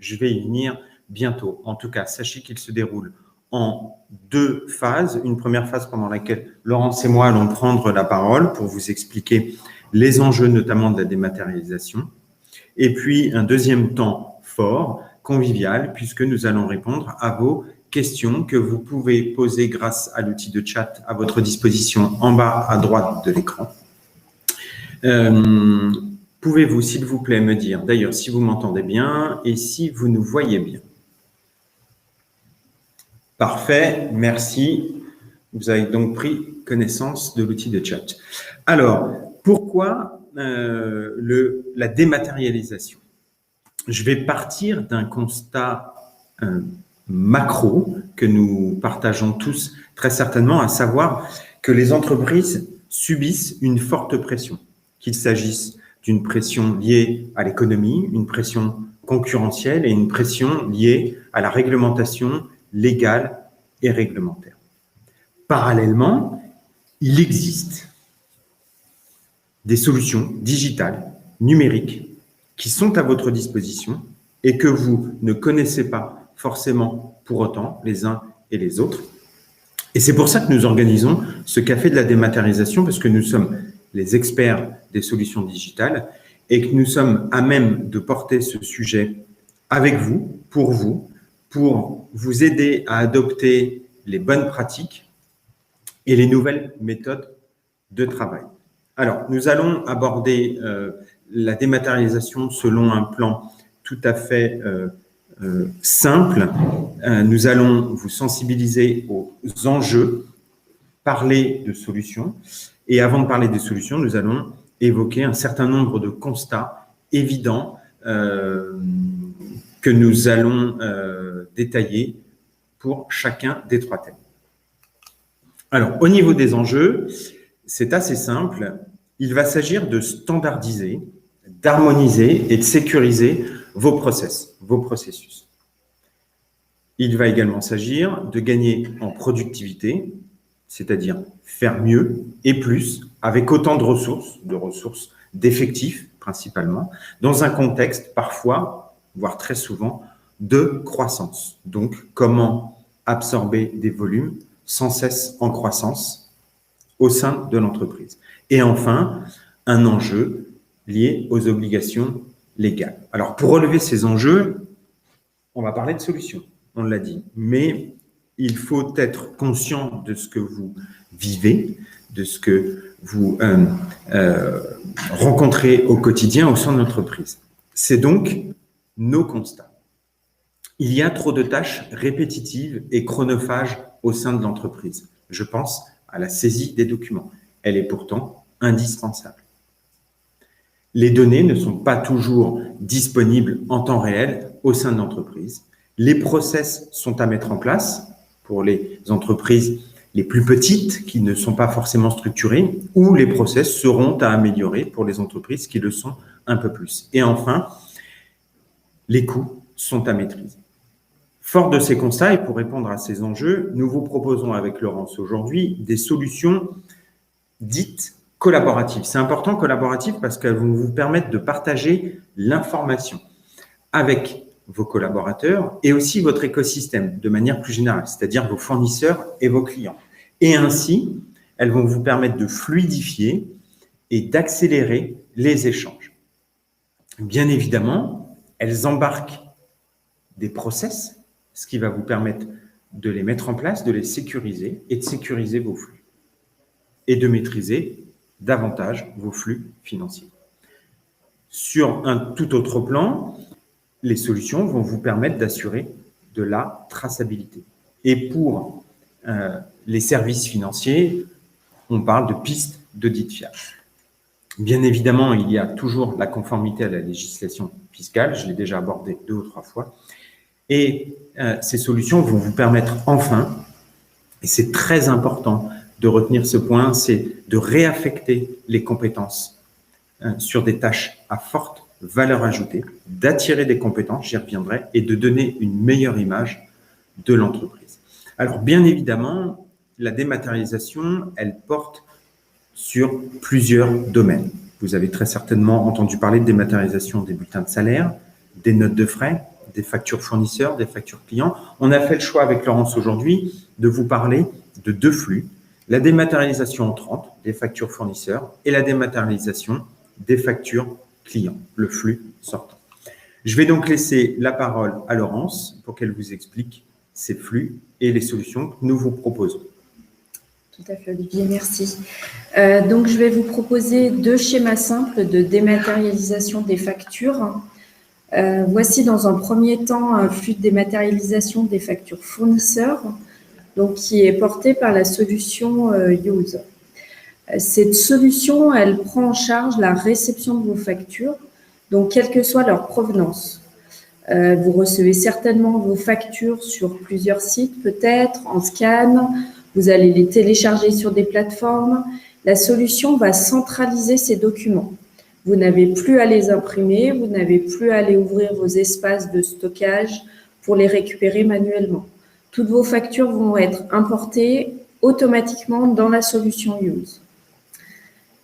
Je vais y venir bientôt. En tout cas, sachez qu'il se déroule en 2 phases. Une première phase pendant laquelle Laurence et moi allons prendre la parole pour vous expliquer les enjeux, notamment de la dématérialisation. Et puis, un deuxième temps fort, convivial, puisque nous allons répondre à vos questions que vous pouvez poser grâce à l'outil de chat à votre disposition en bas à droite de l'écran. Pouvez-vous, s'il vous plaît, me dire d'ailleurs si vous m'entendez bien et si vous nous voyez bien? Parfait, merci. Vous avez donc pris connaissance de l'outil de chat. Alors, pourquoi la dématérialisation? Je vais partir d'un constat macro que nous partageons tous très certainement, à savoir que les entreprises subissent une forte pression, qu'il s'agisse d'une pression liée à l'économie, une pression concurrentielle et une pression liée à la réglementation légale et réglementaire. Parallèlement, il existe des solutions digitales, numériques, qui sont à votre disposition et que vous ne connaissez pas forcément pour autant les uns et les autres. Et c'est pour ça que nous organisons ce café de la dématérialisation, parce que nous sommes les experts des solutions digitales et que nous sommes à même de porter ce sujet avec vous, pour vous aider à adopter les bonnes pratiques et les nouvelles méthodes de travail. Alors, nous allons aborder la dématérialisation selon un plan tout à fait simple. Nous allons vous sensibiliser aux enjeux, parler de solutions. Et avant de parler des solutions, nous allons évoquer un certain nombre de constats évidents que nous allons détailler pour chacun des 3 thèmes. Alors, au niveau des enjeux, c'est assez simple. Il va s'agir de standardiser, d'harmoniser et de sécuriser vos processus. Il va également s'agir de gagner en productivité, c'est-à-dire faire mieux et plus, avec autant de ressources, d'effectifs principalement, dans un contexte parfois, voire très souvent, de croissance. Donc, comment absorber des volumes sans cesse en croissance au sein de l'entreprise. Et enfin, un enjeu lié aux obligations légales. Alors, pour relever ces enjeux, on va parler de solutions, on l'a dit, mais il faut être conscient de ce que vous vivez, de ce que vous rencontrez au quotidien au sein de l'entreprise. C'est donc nos constats. Il y a trop de tâches répétitives et chronophages au sein de l'entreprise. Je pense à la saisie des documents. Elle est pourtant indispensable. Les données ne sont pas toujours disponibles en temps réel au sein de l'entreprise. Les process sont à mettre en place pour les entreprises les plus petites qui ne sont pas forcément structurées, ou les process seront à améliorer pour les entreprises qui le sont un peu plus. Et enfin, les coûts sont à maîtriser. Fort de ces constats et pour répondre à ces enjeux, nous vous proposons avec Laurence aujourd'hui des solutions dites collaboratives. C'est important, collaboratives, parce qu'elles vont vous permettre de partager l'information avec vos collaborateurs et aussi votre écosystème de manière plus générale, c'est-à-dire vos fournisseurs et vos clients. Et ainsi, elles vont vous permettre de fluidifier et d'accélérer les échanges. Bien évidemment, elles embarquent des process, ce qui va vous permettre de les mettre en place, de les sécuriser et de sécuriser vos flux et de maîtriser davantage vos flux financiers. Sur un tout autre plan, les solutions vont vous permettre d'assurer de la traçabilité. Et pour les services financiers, on parle de pistes d'audit fiable. Bien évidemment, il y a toujours la conformité à la législation fiscale, je l'ai déjà abordé 2 ou 3 fois, et ces solutions vont vous permettre enfin, et c'est très important de retenir ce point, c'est de réaffecter les compétences sur des tâches à forte valeur ajoutée, d'attirer des compétences, j'y reviendrai, et de donner une meilleure image de l'entreprise. Alors, bien évidemment, la dématérialisation, elle porte sur plusieurs domaines. Vous avez très certainement entendu parler de dématérialisation des bulletins de salaire, des notes de frais, des factures fournisseurs, des factures clients. On a fait le choix avec Laurence aujourd'hui de vous parler de deux flux, la dématérialisation entrante des factures fournisseurs et la dématérialisation des factures clients, le flux sortant. Je vais donc laisser la parole à Laurence pour qu'elle vous explique ces flux et les solutions que nous vous proposons. Tout à fait, Olivier, merci. Donc, je vais vous proposer deux schémas simples de dématérialisation des factures. Voici dans un premier temps un flux de dématérialisation des factures fournisseurs, donc qui est porté par la solution Use. Cette solution, elle prend en charge la réception de vos factures, donc quelle que soit leur provenance. Vous recevez certainement vos factures sur plusieurs sites, peut-être en scan. Vous allez les télécharger sur des plateformes. La solution va centraliser ces documents. Vous n'avez plus à les imprimer, vous n'avez plus à aller ouvrir vos espaces de stockage pour les récupérer manuellement. Toutes vos factures vont être importées automatiquement dans la solution Use.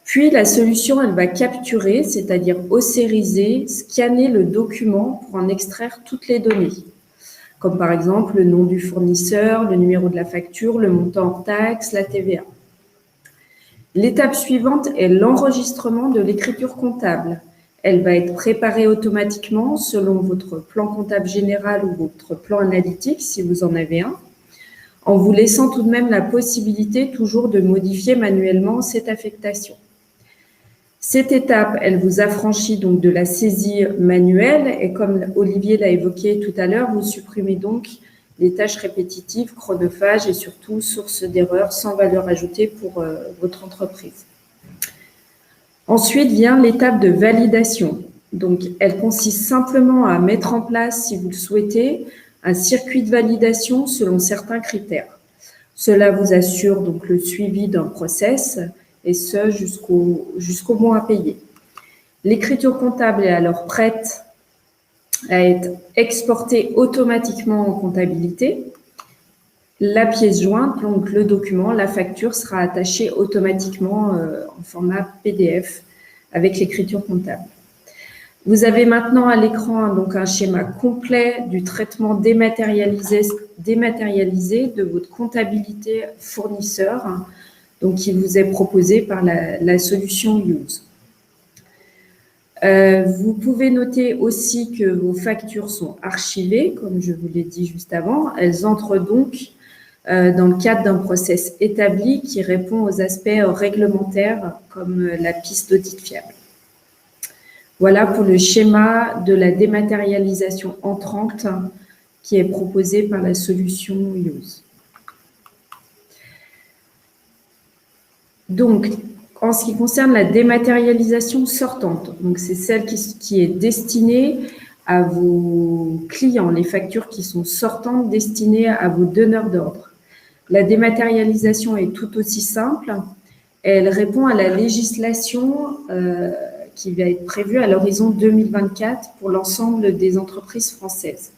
Puis, la solution, elle va capturer, c'est-à-dire ossériser, scanner le document pour en extraire toutes les données, comme par exemple le nom du fournisseur, le numéro de la facture, le montant hors taxe, la TVA. L'étape suivante est l'enregistrement de l'écriture comptable. Elle va être préparée automatiquement selon votre plan comptable général ou votre plan analytique, si vous en avez un, en vous laissant tout de même la possibilité toujours de modifier manuellement cette affectation. Cette étape, elle vous affranchit donc de la saisie manuelle et comme Olivier l'a évoqué tout à l'heure, vous supprimez donc les tâches répétitives, chronophages et surtout sources d'erreurs sans valeur ajoutée pour votre entreprise. Ensuite vient l'étape de validation. Donc, elle consiste simplement à mettre en place, si vous le souhaitez, un circuit de validation selon certains critères. Cela vous assure donc le suivi d'un process et ce jusqu'au mois à payer. L'écriture comptable est alors prête à être exportée automatiquement en comptabilité. La pièce jointe, donc le document, la facture sera attachée automatiquement en format PDF avec l'écriture comptable. Vous avez maintenant à l'écran donc un schéma complet du traitement dématérialisé de votre comptabilité fournisseur, donc qui vous est proposé par la solution Use. Vous pouvez noter aussi que vos factures sont archivées, comme je vous l'ai dit juste avant. Elles entrent donc dans le cadre d'un process établi qui répond aux aspects réglementaires comme la piste d'audit fiable. Voilà pour le schéma de la dématérialisation entrante qui est proposé par la solution Use. Donc, en ce qui concerne la dématérialisation sortante, donc c'est celle qui est destinée à vos clients, les factures qui sont sortantes destinées à vos donneurs d'ordre. La dématérialisation est tout aussi simple. Elle répond à la législation qui va être prévue à l'horizon 2024 pour l'ensemble des entreprises françaises.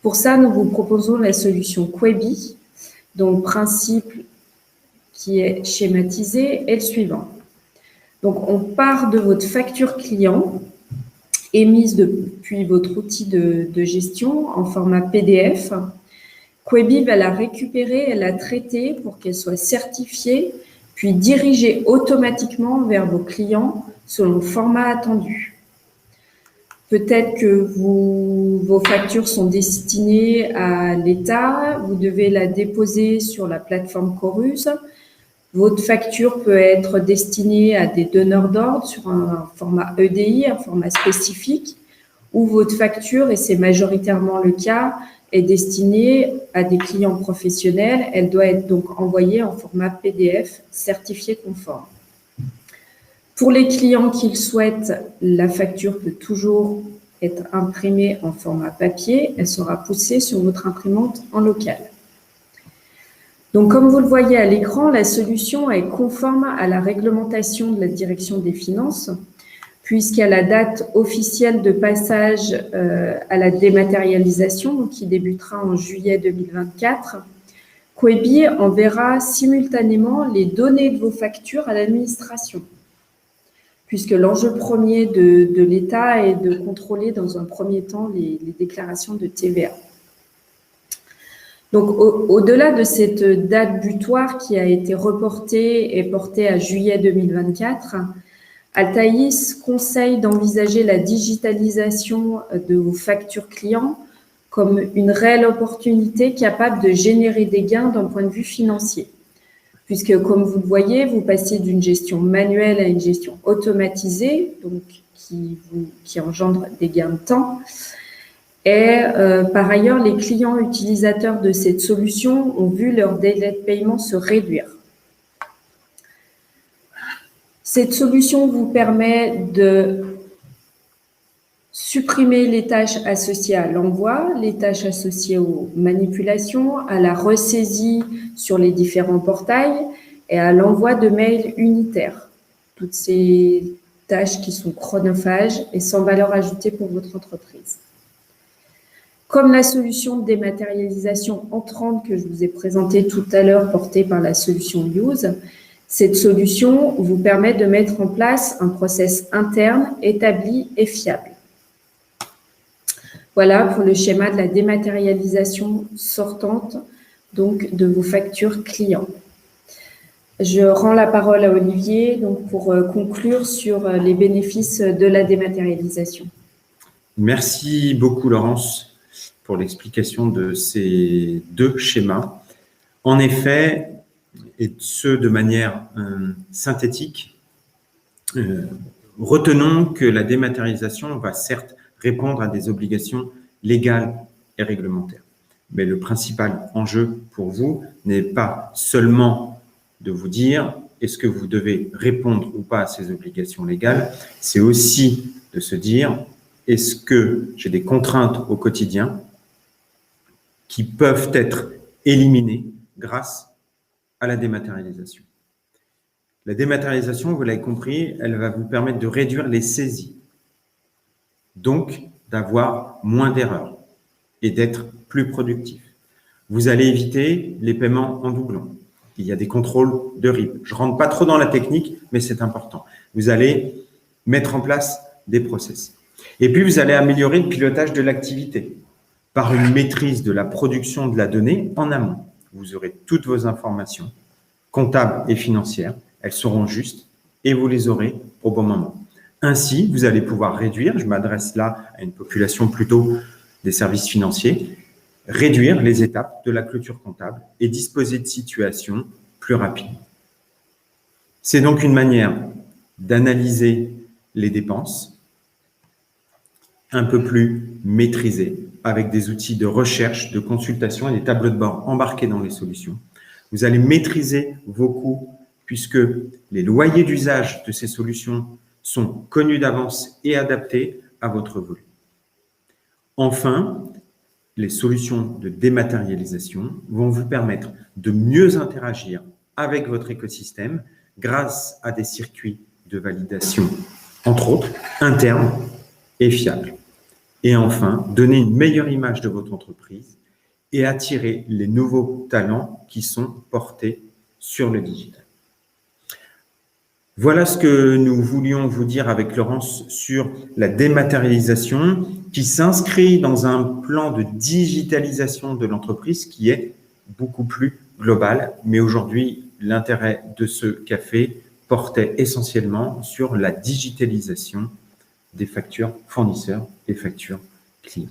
Pour ça, nous vous proposons la solution Quebi, dont le principe qui est schématisé est le suivant. Donc, on part de votre facture client émise depuis votre outil de gestion en format PDF. Quebi va la récupérer et la traiter pour qu'elle soit certifiée, puis dirigée automatiquement vers vos clients selon le format attendu. Peut-être que vos factures sont destinées à l'État, vous devez la déposer sur la plateforme Chorus. Votre facture peut être destinée à des donneurs d'ordre sur un format EDI, un format spécifique, ou votre facture, et c'est majoritairement le cas, est destinée à des clients professionnels. Elle doit être donc envoyée en format PDF certifié conforme. Pour les clients qui le souhaitent, la facture peut toujours être imprimée en format papier. Elle sera poussée sur votre imprimante en local. Donc, comme vous le voyez à l'écran, la solution est conforme à la réglementation de la Direction des Finances, puisqu'à la date officielle de passage à la dématérialisation, qui débutera en juillet 2024, Quebi enverra simultanément les données de vos factures à l'administration, puisque l'enjeu premier de l'État est de contrôler dans un premier temps les déclarations de TVA. Donc, au-delà de cette date butoir qui a été reportée et portée à juillet 2024, Altaïs conseille d'envisager la digitalisation de vos factures clients comme une réelle opportunité capable de générer des gains d'un point de vue financier. Puisque, comme vous le voyez, vous passez d'une gestion manuelle à une gestion automatisée, donc qui engendre des gains de temps. Et par ailleurs, les clients utilisateurs de cette solution ont vu leur délai de paiement se réduire. Cette solution vous permet de supprimer les tâches associées à l'envoi, les tâches associées aux manipulations, à la ressaisie sur les différents portails et à l'envoi de mails unitaires. Toutes ces tâches qui sont chronophages et sans valeur ajoutée pour votre entreprise. Comme la solution de dématérialisation entrante que je vous ai présentée tout à l'heure, portée par la solution Use, cette solution vous permet de mettre en place un process interne établi et fiable. Voilà pour le schéma de la dématérialisation sortante donc de vos factures clients. Je rends la parole à Olivier donc pour conclure sur les bénéfices de la dématérialisation. Merci beaucoup, Laurence, pour l'explication de ces deux schémas. En effet, et ce de manière synthétique, retenons que la dématérialisation va certes répondre à des obligations légales et réglementaires. Mais le principal enjeu pour vous n'est pas seulement de vous dire est-ce que vous devez répondre ou pas à ces obligations légales, c'est aussi de se dire est-ce que j'ai des contraintes au quotidien qui peuvent être éliminées grâce à la dématérialisation. La dématérialisation, vous l'avez compris, elle va vous permettre de réduire les saisies, donc d'avoir moins d'erreurs et d'être plus productif. Vous allez éviter les paiements en doublon. Il y a des contrôles de RIB. Je ne rentre pas trop dans la technique, mais c'est important. Vous allez mettre en place des process. Et puis, vous allez améliorer le pilotage de l'activité par une maîtrise de la production de la donnée en amont. Vous aurez toutes vos informations comptables et financières. Elles seront justes et vous les aurez au bon moment. Ainsi, vous allez pouvoir réduire, je m'adresse là à une population plutôt des services financiers, réduire les étapes de la clôture comptable et disposer de situations plus rapidement. C'est donc une manière d'analyser les dépenses un peu plus maîtrisée avec des outils de recherche, de consultation et des tableaux de bord embarqués dans les solutions. Vous allez maîtriser vos coûts puisque les loyers d'usage de ces solutions sont connus d'avance et adaptés à votre volume. Enfin, les solutions de dématérialisation vont vous permettre de mieux interagir avec votre écosystème grâce à des circuits de validation, entre autres, internes et fiables. Et enfin, donner une meilleure image de votre entreprise et attirer les nouveaux talents qui sont portés sur le digital. Voilà ce que nous voulions vous dire avec Laurence sur la dématérialisation qui s'inscrit dans un plan de digitalisation de l'entreprise qui est beaucoup plus global. Mais aujourd'hui, l'intérêt de ce café portait essentiellement sur la digitalisation des factures fournisseurs et factures clients.